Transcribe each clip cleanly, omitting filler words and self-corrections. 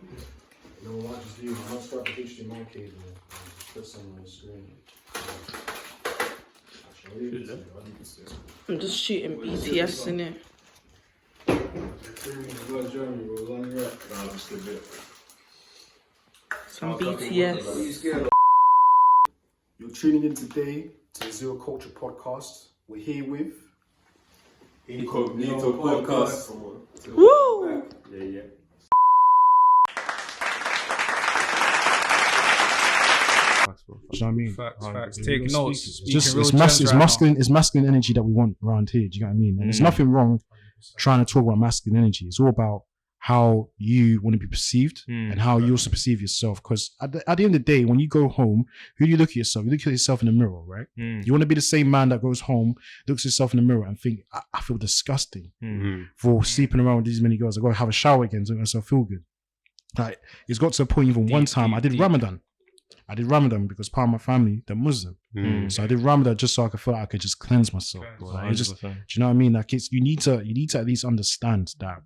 You know what? Just do. I must start the HDMI cable and put some on the screen. I'm just shooting BTS in it. Some BTS. You're tuning in today to the Zero Culture Podcast. We're here with Incognito Podcast. Woo! Yeah. Do you know what I mean? Facts. Take notes. It's masculine energy that we want around here. Do you know what I mean? And there's nothing wrong trying to talk about masculine energy. It's all about how you want to be perceived and how you also perceive yourself. Because at the end of the day, when you go home, who do you look at yourself? You look at yourself in the mirror, right? You want to be the same man that goes home, looks at himself in the mirror and think, I feel disgusting for sleeping around with these many girls. I got to have a shower again to make myself feel good. Like, it's got to a point, even one time, I did Ramadan. I did Ramadan because part of my family, they're Muslim. So I did Ramadan just so I could feel like I could just cleanse myself. Like, do you know what I mean? Like, you need to at least understand that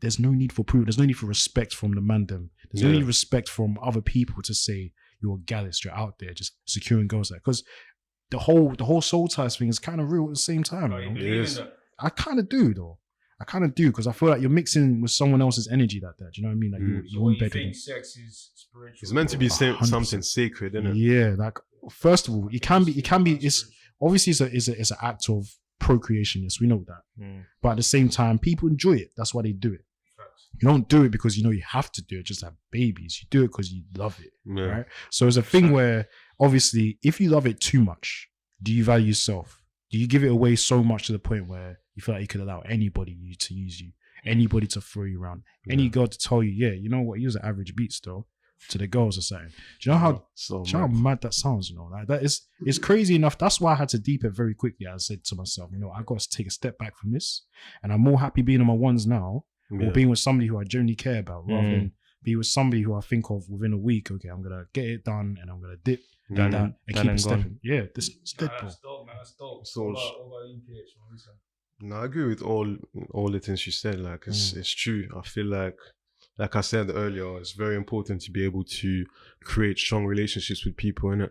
there's no need for proof. There's no need for respect from the mandem. There's no need for respect from other people to say you're gallus, you're out there just securing girls. Because the whole soul ties thing is kind of real at the same time. I kind of do though. I kind of do because I feel like you're mixing with someone else's energy like that. Do you know what I mean? Like you're embedded. You think sex is spiritual? It's meant to be something sacred, isn't it? Yeah. Like, first of all, it can be. It's obviously it's an act of procreation. Yes, we know that. But at the same time, people enjoy it. That's why they do it. You don't do it because you know you have to do it. Just have babies. You do it because you love it, right? So it's a thing where obviously, if you love it too much, do you value yourself? Do you give it away so much to the point where you feel like you could allow anybody to use you, anybody to throw you around, any girl to tell you, yeah, you know what, he was an average beat still to the girls or something. Do you know how mad that sounds? You know, like that is, it's crazy enough. That's why I had to deep it very quickly. I said to myself, you know, I got to take a step back from this, and I'm more happy being on my ones now, or being with somebody who I genuinely care about, rather than be with somebody who I think of within a week. Okay, I'm gonna get it done, and I'm gonna dip down and keep it stepping. Yeah, this is dead, bro. That's dope, man. That's dope. So, what about you, PH? no, I agree with all the things you said. Like, it's true. I feel like I said earlier, it's very important to be able to create strong relationships with people, innit?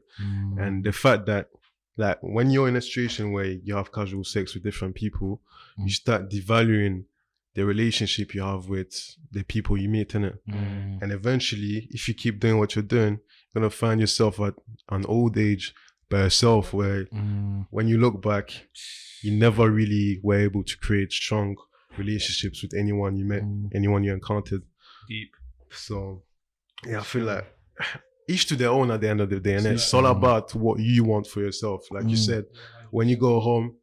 And the fact that, like, when you're in a situation where you have casual sex with different people, you start devaluing the relationship you have with the people you meet, innit? And eventually, if you keep doing what you're doing, you're gonna find yourself at an old age by yourself, where when you look back, you never really were able to create strong relationships with anyone you met, anyone you encountered. Deep. So, yeah, I feel like each to their own at the end of the day, and it's all about what you want for yourself. Like you said, when you go home,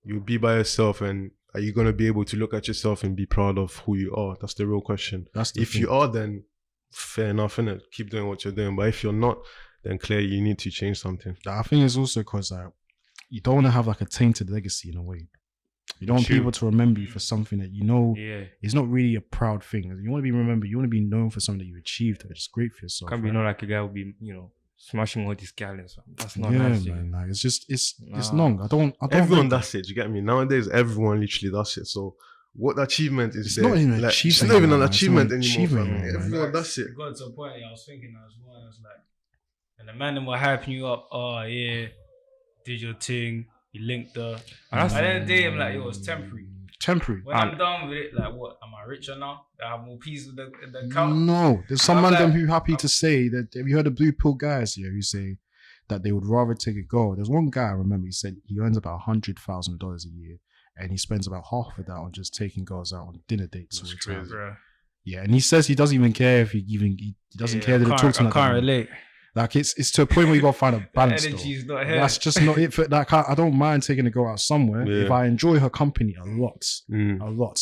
you'll be by yourself, and are you going to be able to look at yourself and be proud of who you are? That's the real question. If you are, then fair enough, innit? Keep doing what you're doing. But if you're not, then clearly you need to change something. I think it's also because you don't want to have like a tainted legacy in a way. You don't want people to remember you for something that you know is not really a proud thing. You want to be remembered. You want to be known for something that you achieved, which is great for yourself. Can't be known like a guy will be, smashing all these gallons. That's not nice. Man. Like, it's long. I don't. Everyone does it. You get me? Nowadays, everyone literally does it. So what achievement is there? It's not even an achievement anymore. Everyone does it. It got to a point. I was thinking as well. I was like, and the man them were hyping you up. Oh yeah, did your thing. You linked the. At the end of the day, I'm like, it was temporary. When I'm done with it, like, what? Am I richer now? Do I have more peas in the account? No. There's some man them who happy to say that. Have you heard of blue pill guys here who say that they would rather take a girl? There's one guy I remember. He said he earns about $100,000 a year, and he spends about half of that on just taking girls out on dinner dates. That's crazy, bro. Yeah, and he says he doesn't even care if he doesn't care that it talks. I can't relate. Like, it's to a point where you gotta find a balance. Energy's not here. That's just not it. For like, I don't mind taking a girl out somewhere if I enjoy her company a lot.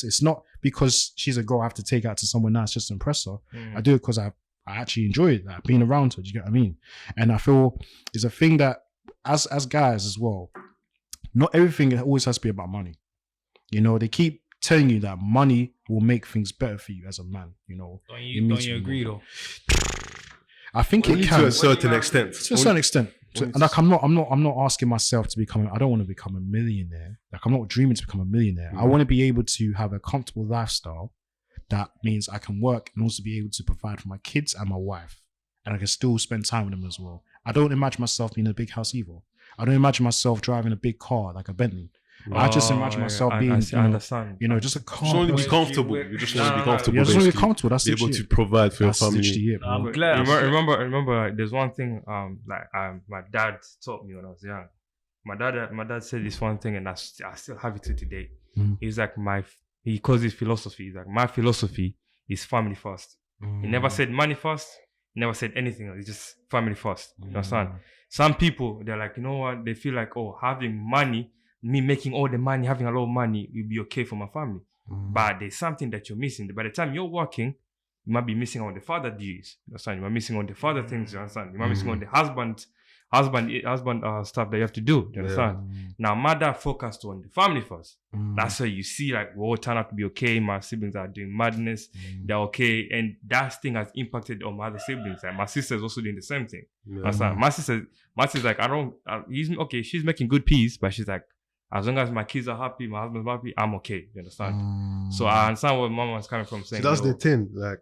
It's not because she's a girl I have to take out to somewhere nice just to impress her. I do it because I actually enjoy it, like being around her. Do you get what I mean? And I feel it's a thing that as guys as well, not everything always has to be about money. You know, they keep telling you that money will make things better for you as a man. You know, don't you agree though? I think it can to a certain extent. To a certain extent. Like, I'm not asking myself to become. I don't want to become a millionaire. Like, I'm not dreaming to become a millionaire. I want to be able to have a comfortable lifestyle, that means I can work and also be able to provide for my kids and my wife. And I can still spend time with them as well. I don't imagine myself being in a big house either. I don't imagine myself driving a big car like a Bentley. I just imagine myself being, I understand. Just a calm. Just want to be person. comfortable. You just want to be comfortable. Yeah, just want to be basically. comfortable. That's Be able to provide for your family. I'm glad. Remember, there's one thing. My dad taught me when I was young. My dad said this one thing, and I still have it to today. He's like he calls it philosophy. He's like, my philosophy is family first. He never said money first. He never said anything else. It's just family first. You understand? Some people, they're like, you know what? They feel like, oh, having money, me making all the money, having a lot of money will be okay for my family. But there's something that you're missing. By the time you're working, you might be missing on the father duties. You understand? You might be missing on the father things. You understand? You might be missing on the husband stuff that you have to do. You understand? Now, my dad focused on the family first. That's why you see, like, we all turn out to be okay. My siblings are doing madness. They're okay. And that thing has impacted on my other siblings. Like, my sister's also doing the same thing. Understand? My sister's like, he's okay. She's making good peace, but she's like, as long as my kids are happy, my husband's happy, I'm okay. You understand? So I understand where mama was coming from saying. So that's the thing. Like,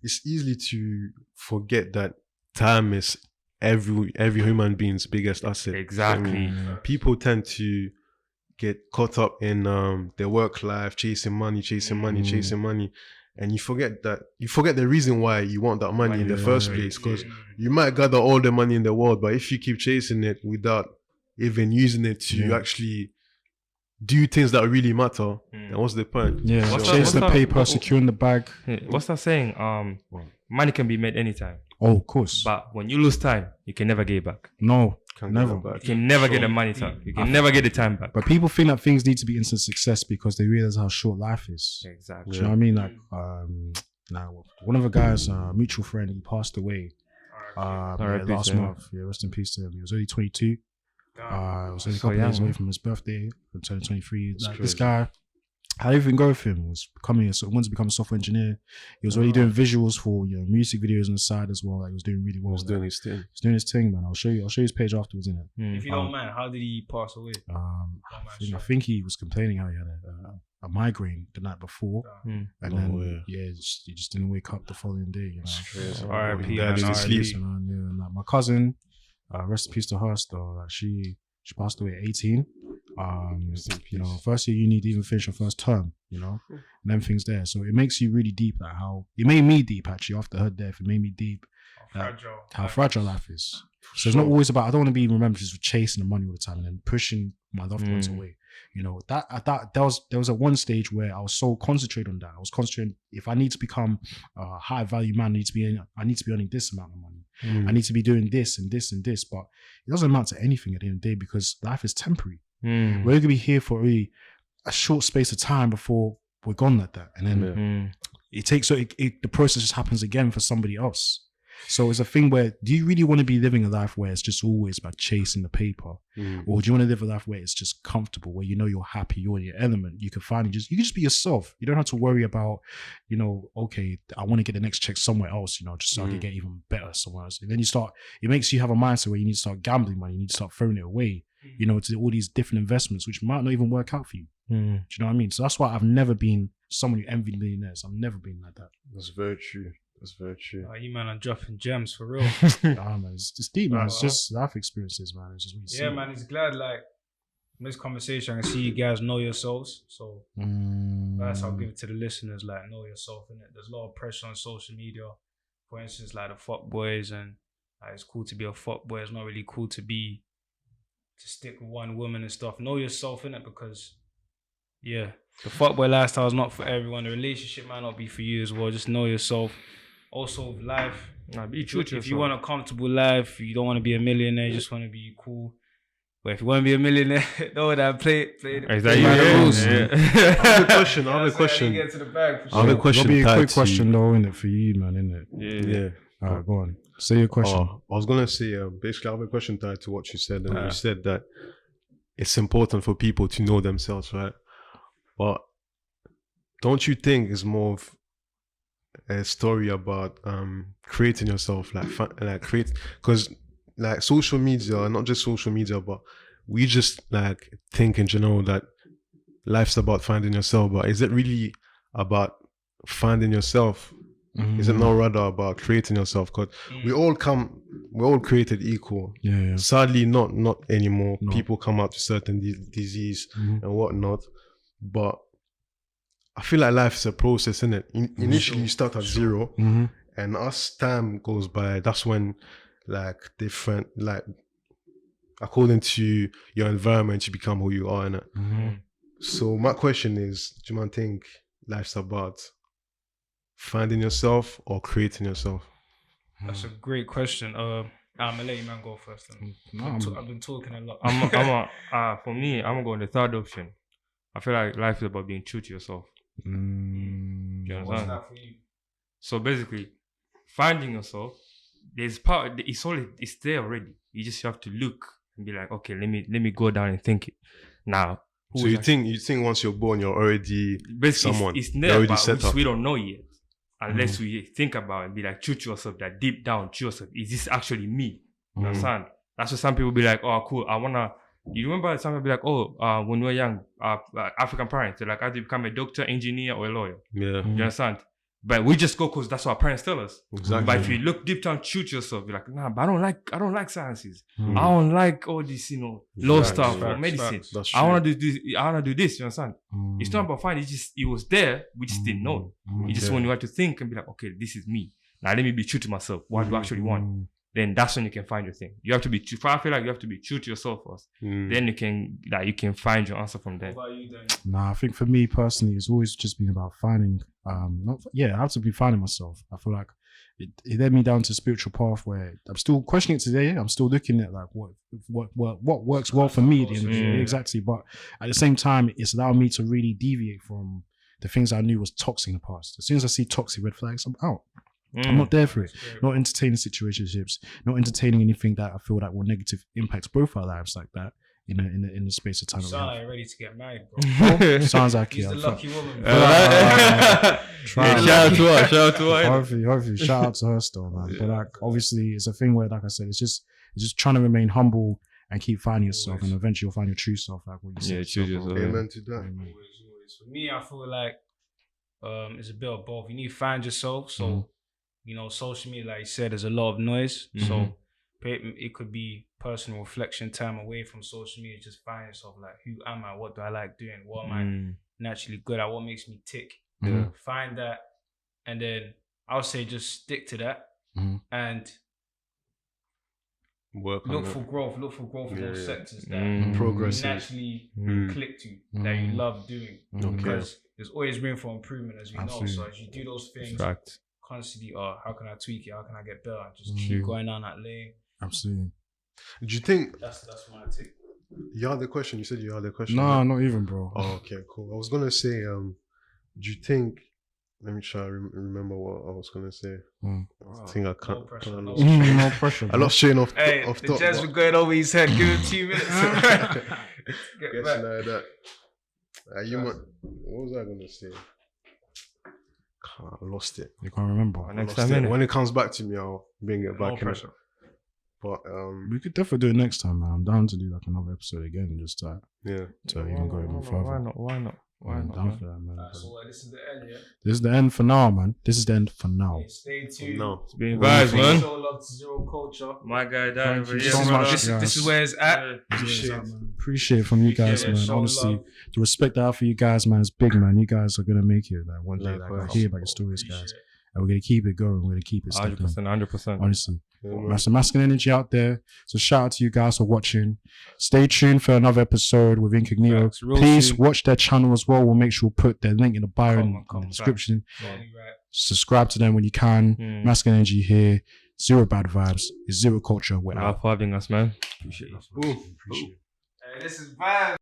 it's easy to forget that time is every human being's biggest asset. Exactly. People tend to get caught up in their work life, chasing money, and you forget the reason why you want that money in the first place. Because you might gather all the money in the world, but if you keep chasing it without even using it to actually do things that really matter, then what's the point? Chase the paper, securing the bag. What's that saying? Money can be made anytime. Oh, of course. But when you lose time, you can never get it back. No, never. You can never get the money back. You can never get the time back. But people think that things need to be instant success because they realize how short life is. Exactly. Do you know what I mean? Like, now one of the guys, mutual friend, he passed away last month. Yeah, rest in peace to him. He was only 22. It was only a couple days away from his birthday in 2023. This guy, how did everything go with him? Was wanted to become a software engineer. He was already doing visuals for music videos on the side as well. Like, he was doing really well. He was doing his thing. He's doing his thing, man. I'll show you his page afterwards, innit? If you don't mind, how did he pass away? I think he was complaining how he had a migraine the night before, and then he just didn't wake up the following day. R.I.P. And my cousin, rest in peace to her. Though, like, she passed away at 18. First year uni, didn't even finish her first term, and everything's there. So it makes you really deep, like how it made me deep actually after her death. It made me deep how fragile life is. So it's not always about, I don't want to be remembered just for chasing the money all the time and then pushing my loved ones away. There was at one stage where I was so concentrated on that. I was concentrating, if I need to become a high value man, I need to be earning this amount of money. I need to be doing this and this and this, but it doesn't amount to anything at the end of the day because life is temporary. We're going to be here for really a short space of time before we're gone like that. And then the process just happens again for somebody else. So it's a thing where, do you really want to be living a life where it's just always about chasing the paper? Or do you want to live a life where it's just comfortable, where you're happy, you're in your element, you can just be yourself. You don't have to worry about, okay, I want to get the next check somewhere else, just so I can get even better somewhere else. And then it makes you have a mindset where you need to start gambling money, you need to start throwing it away, to all these different investments, which might not even work out for you. Do you know what I mean? So that's why I've never been someone who envied millionaires. I've never been like that. That's very true. That's very true. You man are dropping gems for real. Man, it's deep, man. It's just life experiences, man. It's just really man. It's glad, like, in this conversation, I can see you guys know yourselves. So that's how I'll give it to the listeners. Like, know yourself, innit? There's a lot of pressure on social media. For instance, like the fuck boys, and like, it's cool to be a fuck boy. It's not really cool to stick with one woman and stuff. Know yourself, innit? Because the fuck boy lifestyle is not for everyone. The relationship might not be for you as well. Just know yourself. Also, life. Be true to if you want a comfortable life, you don't want to be a millionaire, you just want to be cool. But if you want to be a millionaire, know that play the rules. I have a question. Get to the bag for sure. I have a question. It'll be a quick question though, innit, for you, man, innit? Yeah. All right, go on. Say your question. I was gonna say, basically, I have a question tied to what you said, and you said that it's important for people to know themselves, right? But don't you think it's more of a story about creating yourself, because like social media, not just social media, but we just like think in general that life's about finding yourself, but is it really about finding yourself? Is it not rather about creating yourself? Because we're all created equal. Yeah. Sadly, not anymore. No. People come out with certain disease and whatnot. But I feel like life is a process, isn't it? Initially, you start at zero, and as time goes by, that's when like different, like according to your environment, you become who you are, innit? So my question is, do you man think life's about finding yourself or creating yourself? That's a great question. I'm gonna let you man go first. I've been talking a lot. For me, I'm gonna go on the third option. I feel like life is about being true to yourself. Do you understand? What's that for you? So basically, finding yourself, it's there already. You just have to look and be like, okay, let me go down and think it. Now, so you think once you're born, you're already someone. It's there, but set up. We don't know yet. Unless we think about it and be like, true to yourself, that deep down, to yourself, is this actually me? You understand? That's why some people be like, oh, cool, you remember some people be like, oh, when we were young, African parents, they're like, I have to become a doctor, engineer, or a lawyer. Yeah. You understand? But we just go because that's what our parents tell us. Exactly. But if you look deep down, true to yourself, you're like, nah, but I don't like sciences. I don't like all this, law stuff or medicine. I want to do this. I want to do this. You understand? It's not about finding. It was there. We just didn't know. You just when you have to think and be like, okay, this is me. Now let me be true to myself. What do I actually want? Then that's when you can find your thing. You have to be true. I feel like you have to be true to yourself first. Then you can find your answer from there. What about you then? Nah, I think for me personally, it's always just been about finding. I have to be finding myself. I feel like it led me down to a spiritual path where I'm still questioning it today. I'm still looking at like what works well for me at the end of the day. Exactly. But at the same time, it's allowed me to really deviate from the things I knew was toxic in the past. As soon as I see toxic red flags, I'm out. I'm not there for it. Not entertaining situationships, not entertaining anything that I feel that will negative impact both our lives like that in the space of time. You sound like you're ready to get married, bro. Sounds like He's it. the lucky woman. Shout out to her. Hopefully, shout out to her still, man. But like, obviously, it's a thing where, like I said, it's just trying to remain humble and keep finding yourself, and eventually you'll find your true self, like what you said. Yeah, choose yourself. Amen to that. For me, I feel like it's a bit of both. You need to find yourself. So, social media, like you said, there's a lot of noise. So it could be personal reflection time away from social media. Just find yourself, like, who am I? What do I like doing? What am I naturally good at? What makes me tick? Find that, and then I'll say just stick to that and look for growth in those sectors that progress naturally click to, that you love doing. Because there's always room for improvement, as we know. So as you do those things constantly, how can I tweak it? How can I get better? Just keep going down that lane. Absolutely. Do you think that's my take? You had the question. You said you had the question. No, right? not even, bro. Oh, okay, cool. I was gonna say, do you think? Let me try to remember what I was gonna say. I think I can't. No pressure. I lost train off. Hey, off the top. jazz were going over his head. Give him 2 minutes. Guess like that. What was I gonna say? I lost it. You can't remember. Next time, when it comes back to me, I'll bring it back. No pressure. But we could definitely do it next time, man. I'm down to do like another episode again, just to even go even further. Why not? I'm down for that, man. So this is the end, yeah? This is the end for now, man. This is the end for now. Okay, stay tuned. no, It's been vibes, man. Show love to Zero Culture. My guy died. Thank you so much. This is where it's at. Appreciate it from you guys, man. Show Honestly, love. the respect I have for you guys, man, is big, man. You guys are gonna make it. Like one day, like I Likewise. hear about your stories, guys, and we're gonna keep it going. We're gonna keep it stepping. 100%. Honestly. Yeah, That's some masculine energy out there. So shout out to you guys for watching. Stay tuned for another episode with Incognito. Facts, real Please soon. watch their channel as well. We'll make sure we'll put their link in the bio and in the description. Right. Subscribe to them when you can. Masculine energy here. Zero bad vibes. It's Zero Culture. We're out. Love for having us, man. Appreciate it. Boom. Appreciate it. Hey, this is bad.